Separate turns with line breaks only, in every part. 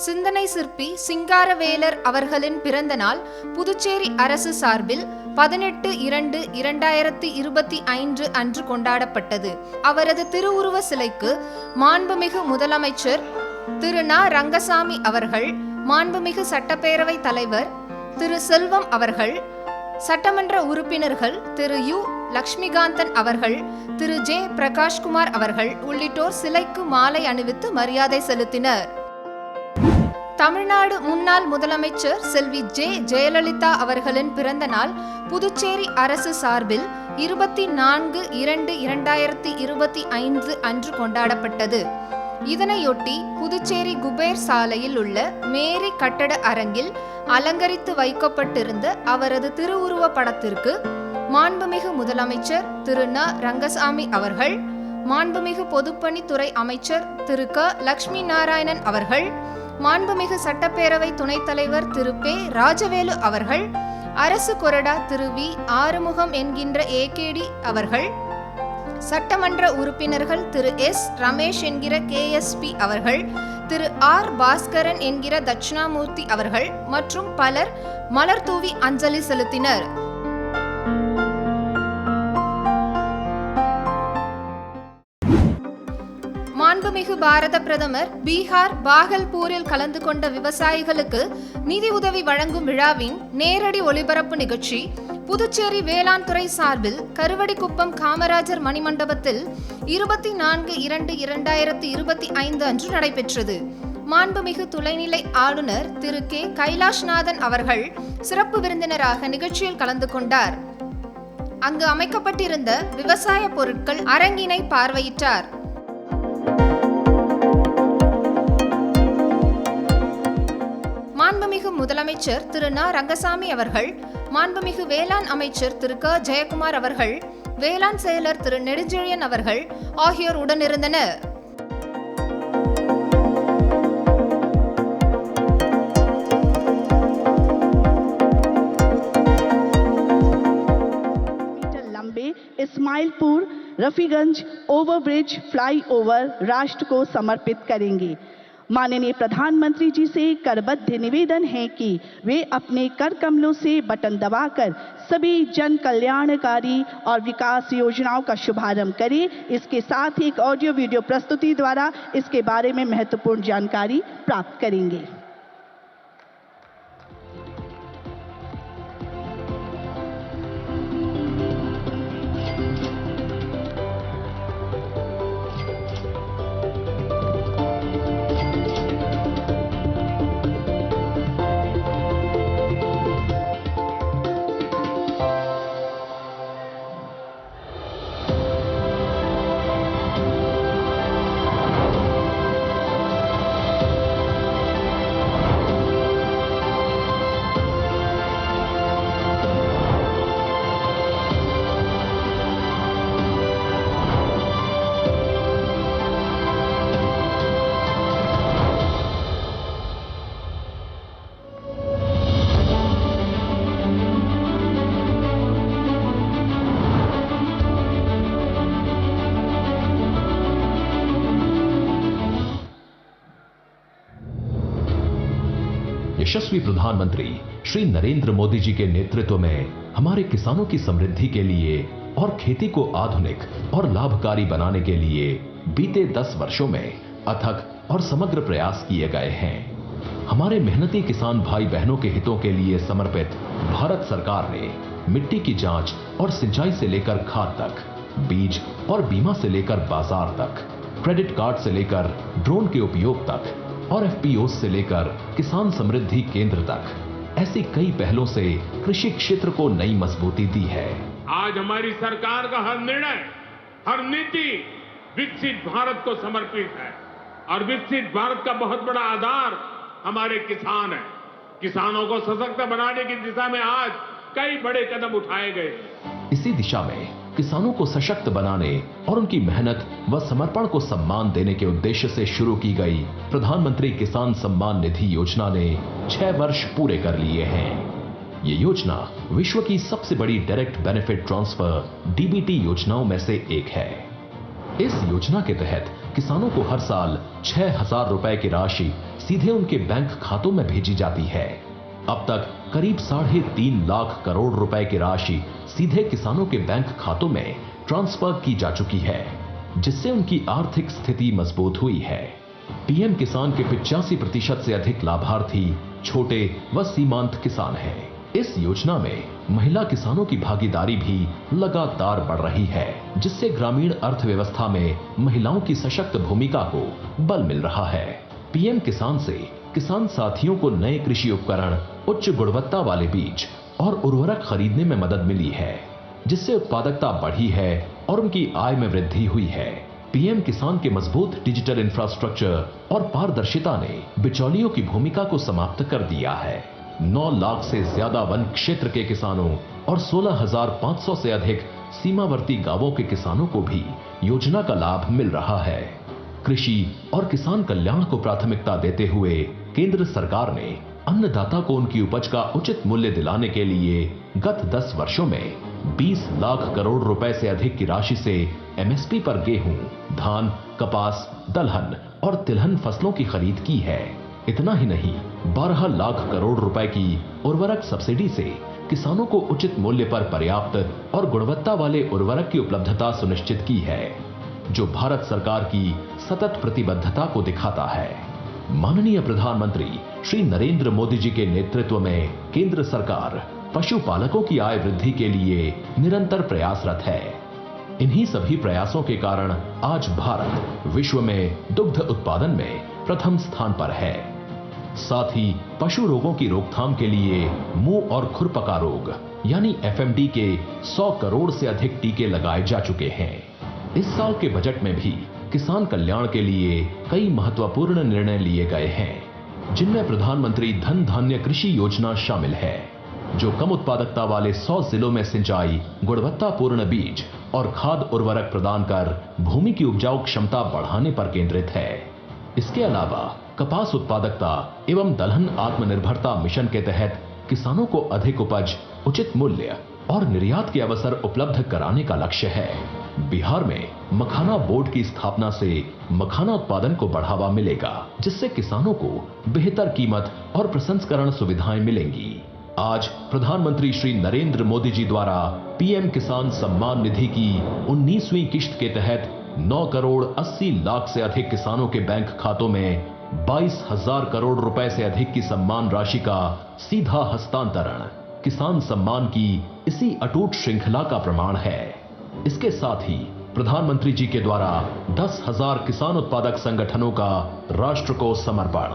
சிந்தனை சிற்பி சிங்காரவேலர் அவர்களின் பிறந்த நாள் புதுச்சேரி அரசு சார்பில் 18/2/2025 அன்று கொண்டாடப்பட்டது. அவரது திருவுருவ சிலைக்கு மாண்புமிகு முதலமைச்சர் திரு ந. ரங்கசாமி அவர்கள், மாண்புமிகு சட்டப்பேரவை தலைவர் திரு செல்வம் அவர்கள், சட்டமன்ற உறுப்பினர்கள் திரு யு. லட்சுமிகாந்தன் அவர்கள், திரு ஜே. பிரகாஷ்குமார் அவர்கள் உள்ளிட்டோர் சிலைக்கு மாலை அணிவித்து மரியாதை செலுத்தினர். தமிழ்நாடு முன்னாள் முதலமைச்சர் செல்வி ஜே. ஜெயலலிதா அவர்களின் பிறந்த நாள் புதுச்சேரி அரசு சார்பில் 24/2/2025 அன்று கொண்டாடப்பட்டது. இதனையொட்டி புதுச்சேரி குபேர் சாலையில் உள்ள மேரி கட்டட அரங்கில் அலங்கரித்து வைக்கப்பட்டிருந்த அவரது திருவுருவ படத்திற்கு மாண்புமிகு முதலமைச்சர் திரு ந. ரங்கசாமி அவர்கள், மாண்புமிகு பொதுப்பணித்துறை அமைச்சர் திரு க. லட்சுமி நாராயணன் அவர்கள், மாண்புமிகு சட்டப்பேரவை துணைத் தலைவர் திரு பே. ராஜவேலு அவர்கள், அரசு கொறடா திரு வி. ஆறுமுகம் என்கின்ற ஏகேடி அவர்கள், சட்டமன்ற உறுப்பினர்கள் திரு எஸ். ரமேஷ் என்கிற கேஎஸ்பி அவர்கள், திரு ஆர். பாஸ்கரன் என்கிற தட்சிணாமூர்த்தி அவர்கள் மற்றும் பலர் மலர் தூவி அஞ்சலி செலுத்தினர். மாண்புமிகு பாரத பிரதமர் பீகார் பாகல்பூரில் கலந்து கொண்ட விவசாயிகளுக்கு நிதி உதவி வழங்கும் விழாவின் நேரடி ஒளிபரப்பு நிகழ்ச்சி புதுச்சேரி வேளாண் துறை சார்பில் கருவடிக்குப்பம் காமராஜர் மணிமண்டபத்தில் 24/2/2025 அன்று நடைபெற்றது. மாண்புமிகு துணைநிலை ஆளுநர் திரு கே. கைலாஷ்நாதன் அவர்கள் சிறப்பு விருந்தினராக நிகழ்ச்சியில் கலந்து கொண்டார். அங்கு அமைக்கப்பட்டிருந்த விவசாய பொருட்கள் அரங்கினை பார்வையிட்டார். மாண்புமிகு முதலமைச்சர் திரு ந. ரங்கசாமி அவர்கள், மாண்புமிகு வேளாண் அமைச்சர் திரு க. ஜெயக்குமார் அவர்கள், வேளாண் செயலர் திரு நெடுஞ்செழியன் அவர்கள் ஆகியோர் உடனிருந்தனர்.
इस्माइलपुर रफीगंज ओवरब्रिज फ्लाईओवर राष्ट्र को समर्पित करेंगे। माननीय प्रधानमंत्री जी से करबद्ध निवेदन है कि वे अपने कर कमलों से बटन दबाकर सभी जन कल्याणकारी और विकास योजनाओं का शुभारंभ करें। इसके साथ ही एक ऑडियो वीडियो प्रस्तुति द्वारा इसके बारे में महत्वपूर्ण जानकारी प्राप्त करेंगे।
यशस्वी प्रधानमंत्री श्री नरेंद्र मोदी जी के नेतृत्व में हमारे किसानों की समृद्धि के लिए और खेती को आधुनिक और लाभकारी बनाने के लिए बीते 10 वर्षों में अथक और समग्र प्रयास किए गए हैं। हमारे मेहनती किसान भाई बहनों के हितों के लिए समर्पित भारत सरकार ने मिट्टी की जांच और सिंचाई से लेकर खाद तक, बीज और बीमा से लेकर बाजार तक, क्रेडिट कार्ड से लेकर ड्रोन के उपयोग तक और एफपीओ से लेकर किसान समृद्धि केंद्र तक ऐसी कई पहलों से कृषि क्षेत्र को नई मजबूती दी है।
आज हमारी सरकार का हर निर्णय, हर नीति विकसित भारत को समर्पित है और विकसित भारत का बहुत बड़ा आधार हमारे किसान हैं। किसानों को सशक्त बनाने की दिशा में आज कई बड़े कदम उठाए गए।
इसी दिशा में किसानों को सशक्त बनाने और उनकी मेहनत व समर्पण को सम्मान देने के उद्देश्य से शुरू की गई प्रधानमंत्री किसान सम्मान निधि योजना ने 6 वर्ष पूरे कर लिए हैं। ये योजना विश्व की सबसे बड़ी डायरेक्ट बेनिफिट ट्रांसफर डीबीटी योजनाओं में से एक है। इस योजना के तहत किसानों को हर साल 6,000 रुपए की राशि सीधे उनके बैंक खातों में भेजी जाती है। अब तक करीब 3.5 लाख करोड़ रुपए की राशि सीधे किसानों के बैंक खातों में ट्रांसफर की जा चुकी है, जिससे उनकी आर्थिक स्थिति मजबूत हुई है। पीएम किसान के 85% से अधिक लाभार्थी छोटे व सीमांत किसान हैं। इस योजना में महिला किसानों की भागीदारी भी लगातार बढ़ रही है, जिससे ग्रामीण अर्थव्यवस्था में महिलाओं की सशक्त भूमिका को बल मिल रहा है। पीएम किसान से किसान साथियों को नए कृषि उपकरण, उच्च गुणवत्ता वाले बीज और उर्वरक खरीदने में मदद मिली है, जिससे उत्पादकता बढ़ी है और उनकी आय में वृद्धि हुई है। पीएम किसान के मजबूत डिजिटल इंफ्रास्ट्रक्चर और पारदर्शिता ने बिचौलियों की भूमिका को समाप्त कर दिया है। 9 लाख से ज्यादा वन क्षेत्र के किसानों और 16,500 से अधिक सीमावर्ती गांवों के किसानों को भी योजना का लाभ मिल रहा है। कृषि और किसान कल्याण को प्राथमिकता देते हुए केंद्र सरकार ने अन्नदाता को उनकी उपज का उचित मूल्य दिलाने के लिए गत 10 वर्षों में 20 लाख करोड़ रुपए से अधिक की राशि से एमएसपी पर गेहूं, धान, कपास, दलहन और तिलहन फसलों की खरीद की है। इतना ही नहीं, 12 लाख करोड़ रुपए की उर्वरक सब्सिडी से किसानों को उचित मूल्य पर पर्याप्त और गुणवत्ता वाले उर्वरक की उपलब्धता सुनिश्चित की है, जो भारत सरकार की सतत प्रतिबद्धता को दिखाता है। माननीय प्रधानमंत्री श्री नरेंद्र मोदी जी के नेतृत्व में केंद्र सरकार पशुपालकों की आय वृद्धि के लिए निरंतर प्रयासरत है। इन्हीं सभी प्रयासों के कारण आज भारत विश्व में दुग्ध उत्पादन में प्रथम स्थान पर है। साथ ही पशु रोगों की रोकथाम के लिए मुंह और खुरपका रोग यानी एफएमडी के 100 करोड़ से अधिक टीके लगाए जा चुके हैं। इस साल के बजट में भी किसान कल्याण के लिए कई महत्वपूर्ण निर्णय लिए गए हैं, जिनमें प्रधानमंत्री धन धान्य कृषि योजना शामिल है, जो कम उत्पादकता वाले 100 जिलों में सिंचाई, गुणवत्तापूर्ण बीज और खाद उर्वरक प्रदान कर भूमि की उपजाऊ क्षमता बढ़ाने पर केंद्रित है। इसके अलावा कपास उत्पादकता एवं दलहन आत्मनिर्भरता मिशन के तहत किसानों को अधिक उपज, उचित मूल्य और निर्यात के अवसर उपलब्ध कराने का लक्ष्य है। बिहार में मखाना बोर्ड की स्थापना से मखाना उत्पादन को बढ़ावा मिलेगा, जिससे किसानों को बेहतर कीमत और प्रसंस्करण सुविधाएं मिलेंगी। आज प्रधानमंत्री श्री नरेंद्र मोदी जी द्वारा पीएम किसान सम्मान निधि की 19वीं किश्त के तहत 9 करोड़ 80 लाख से अधिक किसानों के बैंक खातों में 22,000 करोड़ रुपए से अधिक की सम्मान राशि का सीधा हस्तांतरण किसान सम्मान की इसी अटूट श्रृंखला का प्रमाण है। इसके साथ ही प्रधानमंत्री जी के द्वारा 10,000 किसान उत्पादक संगठनों का राष्ट्र को समर्पण,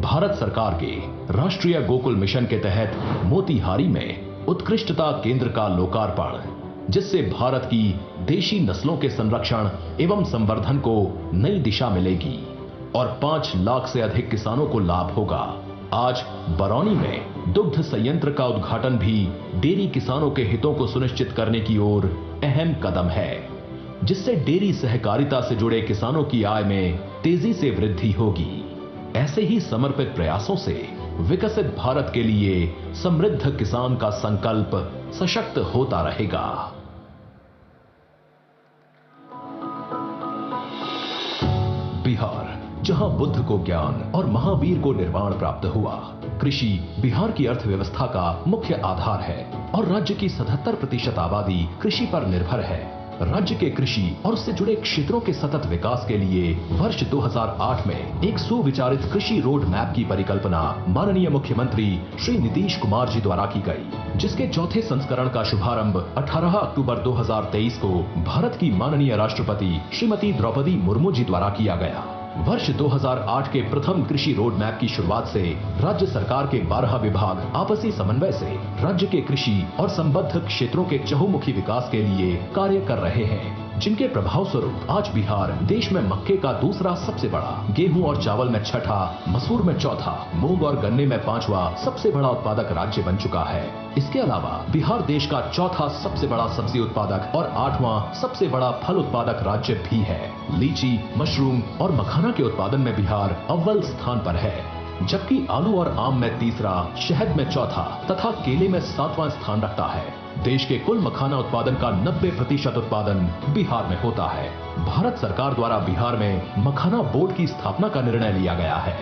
भारत सरकार के राष्ट्रीय गोकुल मिशन के तहत मोतीहारी में उत्कृष्टता केंद्र का लोकार्पण, जिससे भारत की देशी नस्लों के संरक्षण एवं संवर्धन को नई दिशा मिलेगी और 5 लाख से अधिक किसानों को लाभ होगा। आज बरौनी में दुग्ध संयंत्र का उद्घाटन भी डेयरी किसानों के हितों को सुनिश्चित करने की ओर अहम कदम है, जिससे डेयरी सहकारिता से जुड़े किसानों की आय में तेजी से वृद्धि होगी। ऐसे ही समर्पित प्रयासों से विकसित भारत के लिए समृद्ध किसान का संकल्प सशक्त होता रहेगा। बिहार, जहां बुद्ध को ज्ञान और महावीर को निर्वाण प्राप्त हुआ, कृषि बिहार की अर्थव्यवस्था का मुख्य आधार है और राज्य की 77% आबादी कृषि पर निर्भर है। राज्य के कृषि और उससे जुड़े क्षेत्रों के सतत विकास के लिए वर्ष 2008 में एक सुविचारित कृषि रोड मैप की परिकल्पना माननीय मुख्यमंत्री श्री नीतीश कुमार जी द्वारा की गई, जिसके चौथे संस्करण का शुभारंभ 18 अक्टूबर 2023 को भारत की माननीय राष्ट्रपति श्रीमती द्रौपदी मुर्मू जी द्वारा किया गया। वर्ष 2008 के प्रथम कृषि रोड मैप की शुरुआत से राज्य सरकार के 12 विभाग आपसी समन्वय से राज्य के कृषि और संबद्ध क्षेत्रों के चहुमुखी विकास के लिए कार्य कर रहे हैं, जिनके प्रभाव स्वरूप आज बिहार देश में मक्के का दूसरा सबसे बड़ा, गेहूं और चावल में छठा, मसूर में चौथा, मूंग और गन्ने में 5वां सबसे बड़ा उत्पादक राज्य बन चुका है। इसके अलावा बिहार देश का चौथा सबसे बड़ा सब्जी उत्पादक और 8वां सबसे बड़ा फल उत्पादक राज्य भी है। लीची, मशरूम और मखाना के उत्पादन में बिहार अव्वल स्थान पर है, जबकि आलू और आम में तीसरा, शहद में चौथा तथा केले में 7वां स्थान रखता है। देश के कुल मखाना उत्पादन का 90% उत्पादन बिहार में होता है। भारत सरकार द्वारा बिहार में मखाना बोर्ड की स्थापना का निर्णय लिया गया है।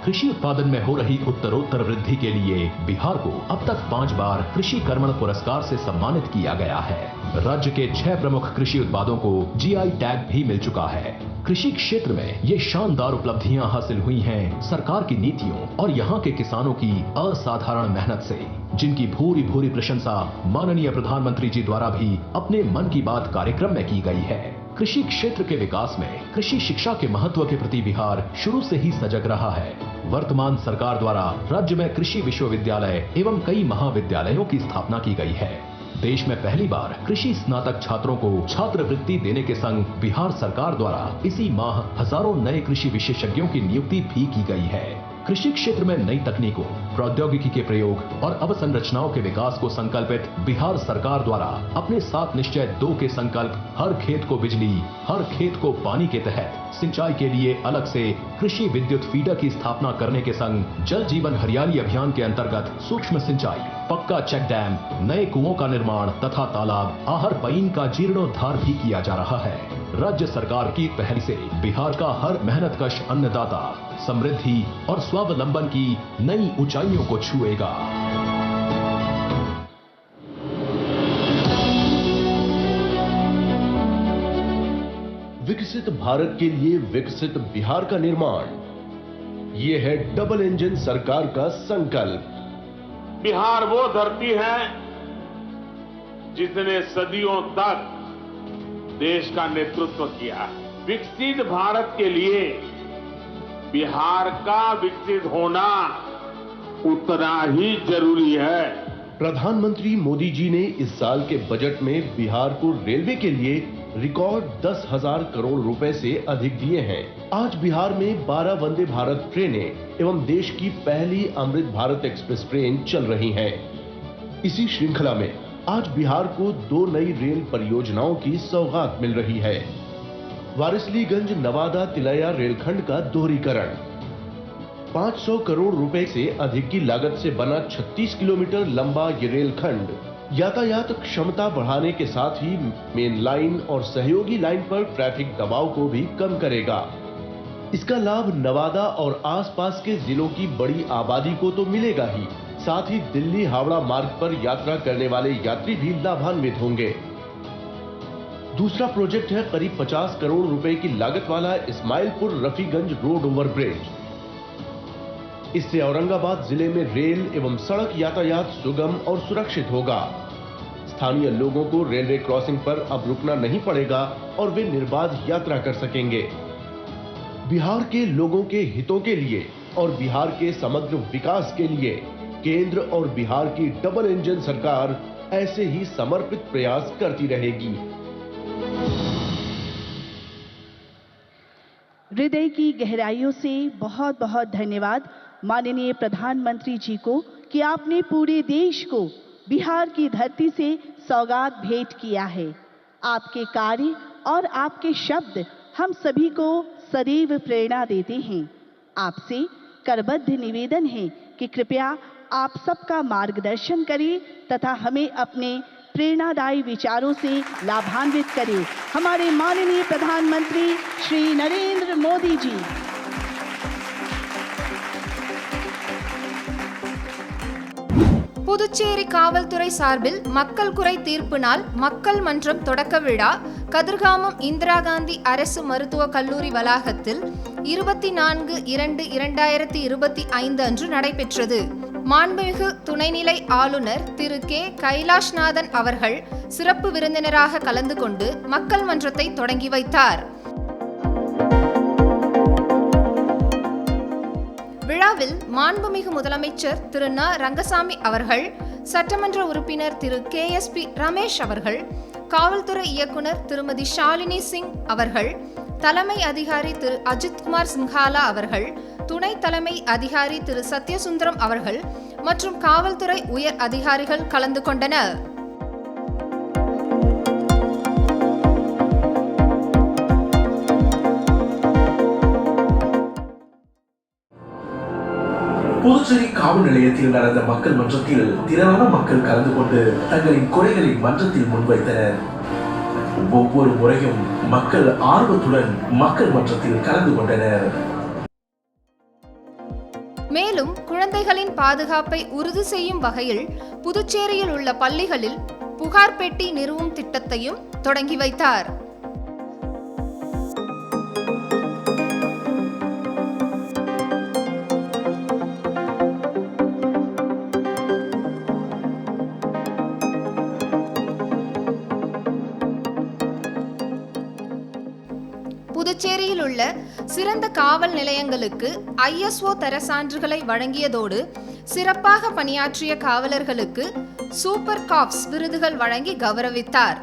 कृषि उत्पादन में हो रही उत्तरोत्तर वृद्धि के लिए बिहार को अब तक 5 बार कृषि कर्मण पुरस्कार से सम्मानित किया गया है। राज्य के 6 प्रमुख कृषि उत्पादों को जीआई टैग भी मिल चुका है। कृषि क्षेत्र में ये शानदार उपलब्धियां हासिल हुई हैं सरकार की नीतियों और यहाँ के किसानों की असाधारण मेहनत से, जिनकी भूरी भूरी प्रशंसा माननीय प्रधानमंत्री जी द्वारा भी अपने मन की बात कार्यक्रम में की गई है। कृषि क्षेत्र के विकास में कृषि शिक्षा के महत्व के प्रति बिहार शुरू से ही सजग रहा है। वर्तमान सरकार द्वारा राज्य में कृषि विश्वविद्यालय एवं कई महाविद्यालयों की स्थापना की गई है। देश में पहली बार कृषि स्नातक छात्रों को छात्रवृत्ति देने के संग बिहार सरकार द्वारा इसी माह हजारों नए कृषि विशेषज्ञों की नियुक्ति भी की गई है। कृषि क्षेत्र में नई तकनीकों, प्रौद्योगिकी के प्रयोग और अवसंरचनाओं के विकास को संकल्पित बिहार सरकार द्वारा अपने 7 निश्चय 2 के संकल्प हर खेत को बिजली, हर खेत को पानी के तहत सिंचाई के लिए अलग से कृषि विद्युत फीडर की स्थापना करने के संग जल जीवन हरियाली अभियान के अंतर्गत सूक्ष्म सिंचाई, पक्का चेक डैम, नए कुओं का निर्माण तथा तालाब, आहर पईन का जीर्णोद्धार भी किया जा रहा है। राज्य सरकार की पहल से बिहार का हर मेहनतकश अन्नदाता समृद्धि और स्वावलंबन की नई ऊंचाइयों को छुएगा।
विकसित भारत के लिए विकसित बिहार का निर्माण, ये है डबल इंजन सरकार का संकल्प।
बिहार वो धरती है जिसने सदियों तक देश का नेतृत्व किया। विकसित भारत के लिए बिहार का विकसित होना उतना ही जरूरी है।
प्रधानमंत्री मोदी जी ने इस साल के बजट में बिहार को रेलवे के लिए रिकॉर्ड 10,000 करोड़ रुपए से अधिक दिए हैं। आज बिहार में 12 वंदे भारत ट्रेनें एवं देश की पहली अमृत भारत एक्सप्रेस ट्रेन चल रही हैं। इसी श्रृंखला में आज बिहार को 2 नई रेल परियोजनाओं की सौगात मिल रही है। वारिसलीगंज नवादा तिलैया रेलखंड का दोहरीकरण, 500 करोड़ रुपए से अधिक की लागत से बना 36 किलोमीटर लंबा ये रेलखंड यातायात क्षमता बढ़ाने के साथ ही मेन लाइन और सहयोगी लाइन पर ट्रैफिक दबाव को भी कम करेगा। इसका लाभ नवादा और आसपास के जिलों की बड़ी आबादी को तो मिलेगा ही, साथ ही दिल्ली हावड़ा मार्ग पर यात्रा करने वाले यात्री भी लाभान्वित होंगे। दूसरा प्रोजेक्ट है करीब 50 करोड़ रुपए की लागत वाला इस्माइलपुर रफीगंज रोड ओवरब्रिज। इससे औरंगाबाद जिले में रेल एवं सड़क यातायात सुगम और सुरक्षित होगा। स्थानीय लोगों को रेलवे क्रॉसिंग पर अब रुकना नहीं पड़ेगा और वे निर्बाध यात्रा कर सकेंगे। बिहार के लोगों के हितों के लिए और बिहार के समग्र विकास के लिए केंद्र और बिहार की डबल इंजन सरकार ऐसे ही समर्पित प्रयास करती रहेगी।
हृदय की गहराइयों से बहुत बहुत धन्यवाद माननीय प्रधानमंत्री जी को कि आपने पूरे देश को बिहार की धरती से सौगात भेंट किया है। आपके कार्य और आपके शब्द हम सभी को सदैव प्रेरणा देते हैं। आपसे करबद्ध निवेदन है कि कृपया आप सबका मार्गदर्शन करें तथा हमें अपने प्रेरणादायी विचारों से लाभान्वित करें। हमारे माननीय प्रधानमंत्री श्री नरेंद्र मोदी जी।
புதுச்சேரி காவல்துறை சார்பில் மக்கள் குறை தீர்ப்பு நாள் மக்கள் மன்றம் தொடக்க விழா கதிர்காமம் இந்திரா காந்தி அரசு மருத்துவக் கல்லூரி வளாகத்தில் 24/2/2025 அன்று நடைபெற்றது. மாண்புமிகு துணைநிலை ஆளுநர் திரு கே கைலாஷ்நாதன் அவர்கள் சிறப்பு விருந்தினராக கலந்து கொண்டு மக்கள் மன்றத்தை தொடங்கி வைத்தார். விழாவில் மாண்புமிகு முதலமைச்சர் திரு ந ரங்கசாமி அவர்கள், சட்டமன்ற உறுப்பினர் திரு KSP ரமேஷ் அவர்கள், காவல்துறை இயக்குனர் திருமதி ஷாலினி சிங் அவர்கள், தலைமை அதிகாரி திரு அஜித்குமார் சிங்காலா அவர்கள், துணை தலைமை அதிகாரி திரு சத்யசுந்தரம் அவர்கள் மற்றும் காவல்துறை உயர் அதிகாரிகள் கலந்து கொண்டனர்.
புதுச்சேரி காவல் நிலையத்தில் நடந்த மக்கள் மன்றத்தில் திரளான மக்கள் கலந்து கொண்டு தங்களின் குறைகளை மன்றத்தில் முன்வைத்தனர். ஒவ்வொரு முறையும் மக்கள் ஆர்வத்துடன் மக்கள் மன்றத்தில் கலந்து கொண்டனர்.
மேலும் குழந்தைகளின் பாதுகாப்பை உறுதி செய்யும் வகையில் புதுச்சேரியில் உள்ள பள்ளிகளில் புகார் பெட்டி நிறுவும் திட்டத்தையும் தொடங்கி வைத்தார். புதுச்சேரியில் உள்ள சிறந்த காவல் நிலையங்களுக்கு ISO தர சான்றுகளை வழங்கியதோடு சிறப்பாக பணியாற்றிய காவலர்களுக்கு சூப்பர் காப்ஸ் விருதுகள் வழங்கி கௌரவித்தார்.